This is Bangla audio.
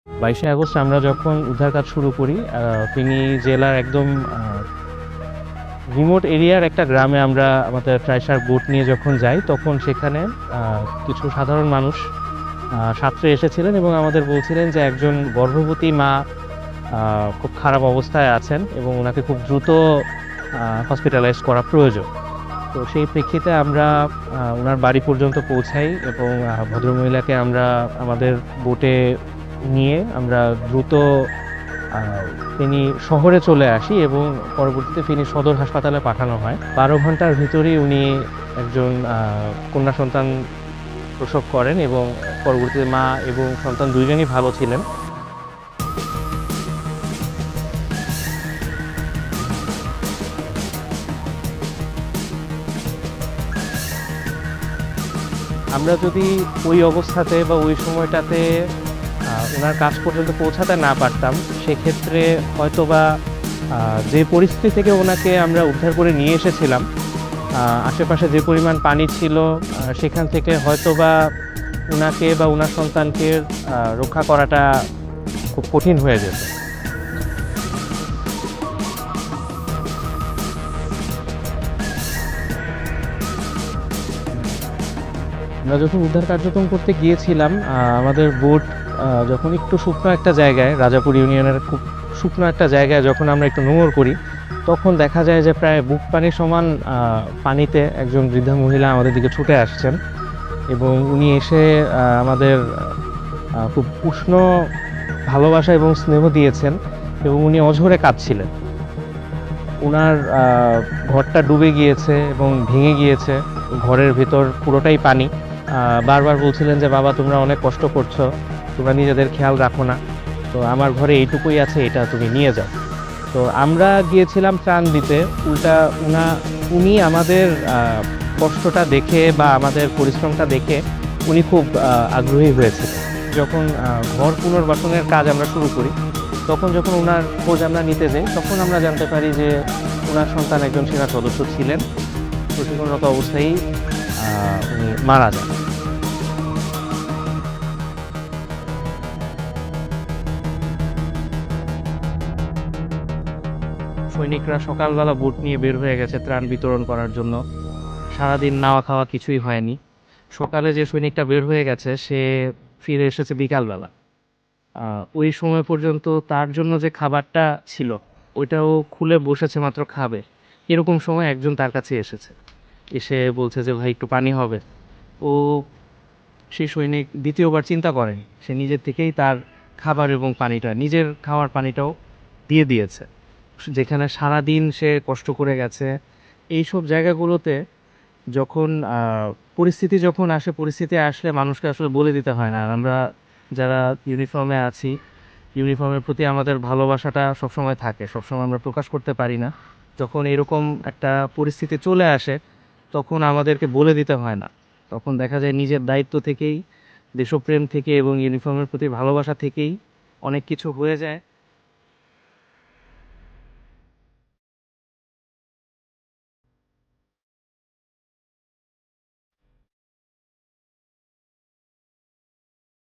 22শে আগস্ট আমরা যখন উদ্ধার কাজ শুরু করি, ফেনী জেলার একদম রিমোট এরিয়ার একটা গ্রামে আমরা আমাদের ট্রাইসার বোট নিয়ে যখন যাই, তখন সেখানে কিছু সাধারণ মানুষ সাঁতরে এসেছিলেন এবং আমাদের বলছিলেন যে একজন গর্ভবতী মা খুব খারাপ অবস্থায় আছেন এবং ওনাকে খুব দ্রুত হসপিটালাইজ করা প্রয়োজন। তো সেই প্রেক্ষিতে আমরা ওনার বাড়ি পর্যন্ত পৌঁছাই এবং ভদ্রমহিলাকে আমরা আমাদের বোটে নিয়ে আমরা দ্রুত ফেনী শহরে চলে আসি এবং পরবর্তীতে ফেনী সদর হাসপাতালে পাঠানো হয়। 12 ঘন্টার ভিতরেই উনি একজন কন্যা সন্তান প্রসব করেন এবং পরবর্তীতে মা এবং সন্তান দুইজনই ভালো ছিলেন। আমরা যদি ওই অবস্থাতে বা ওই সময়টাতে ওনার কাজ পর্যন্ত পৌঁছাতে না পারতাম, সেক্ষেত্রে হয়তোবা যে পরিস্থিতি থেকে ওনাকে আমরা উদ্ধার করে নিয়ে এসেছিলাম, আশেপাশে যে পরিমাণ পানি ছিল, সেখান থেকে হয়তোবা ওনাকে বা ওনার সন্তানকে রক্ষা করাটা খুব কঠিন হয়ে যেত। আমরা যখন উদ্ধার কার্যক্রম করতে গিয়েছিলাম, আমাদের বোট যখন একটু শুকনো একটা জায়গায়, রাজাপুর ইউনিয়নের খুব শুকনো একটা জায়গায় যখন আমরা একটু নোঙর করি, তখন দেখা যায় যে প্রায় বুক পানি সমান পানিতে একজন বৃদ্ধা মহিলা আমাদের দিকে ছুটে আসছেন এবং উনি এসে আমাদের খুব উষ্ণ ভালোবাসা এবং স্নেহ দিয়েছেন এবং উনি অঝরে কাঁদছিলেন। উনার ঘরটা ডুবে গিয়েছে এবং ভেঙে গিয়েছে, ঘরের ভেতর পুরোটাই পানি। বারবার বলছিলেন যে বাবা, তোমরা অনেক কষ্ট করছো, তোমরা নিজেদের খেয়াল রাখো না, তো আমার ঘরে এইটুকুই আছে, এটা তুমি নিয়ে যাও। তো আমরা গিয়েছিলাম ত্রাণ দিতে, উল্টা উনি আমাদের কষ্টটা দেখে বা আমাদের পরিশ্রমটা দেখে উনি খুব আগ্রহী হয়েছিলেন। যখন ঘর পুনর্বাসনের কাজ আমরা শুরু করি, তখন যখন ওনার খোঁজ আমরা নিতে যাই, তখন আমরা জানতে পারি যে ওনার সন্তান একজন সেনা সদস্য ছিলেন, প্রশিক্ষণরত অবস্থায় উনি মারা যান। সৈনিকরা সকালবেলা বোট নিয়ে বের হয়ে গেছে ত্রাণ বিতরণ করার জন্য। সারাদিন নাওয়া খাওয়া কিছুই হয়নি। সকালে যে সৈনিকটা বের হয়ে গেছে, সে ফিরে এসেছে বিকালবেলা। ওই সময় পর্যন্ত তার জন্য যে খাবারটা ছিল, ওইটাও খুলে বসেছে মাত্র খাবে। এরকম সময় একজন তার কাছে এসেছে, এসে বলছে যে ভাই, একটু পানি হবে। ও সেই সৈনিক দ্বিতীয়বার চিন্তা করেনি, সে নিজের থেকেই তার খাবার এবং পানিটা, নিজের খাওয়ার পানিটাও দিয়ে দিয়েছে। যেখানে সারাদিন সে কষ্ট করে গেছে, এইসব জায়গাগুলোতে যখন পরিস্থিতি যখন আসে, পরিস্থিতি আসলে মানুষকে আসলে বলে দিতে হয় না। আর আমরা যারা ইউনিফর্মে আছি, ইউনিফর্মের প্রতি আমাদের ভালোবাসাটা সবসময় থাকে, সবসময় আমরা প্রকাশ করতে পারি না। যখন এরকম একটা পরিস্থিতি চলে আসে, তখন আমাদেরকে বলে দিতে হয় না। তখন দেখা যায় নিজের দায়িত্ব থেকেই, দেশপ্রেম থেকে এবং ইউনিফর্মের প্রতি ভালোবাসা থেকেই অনেক কিছু হয়ে যায়।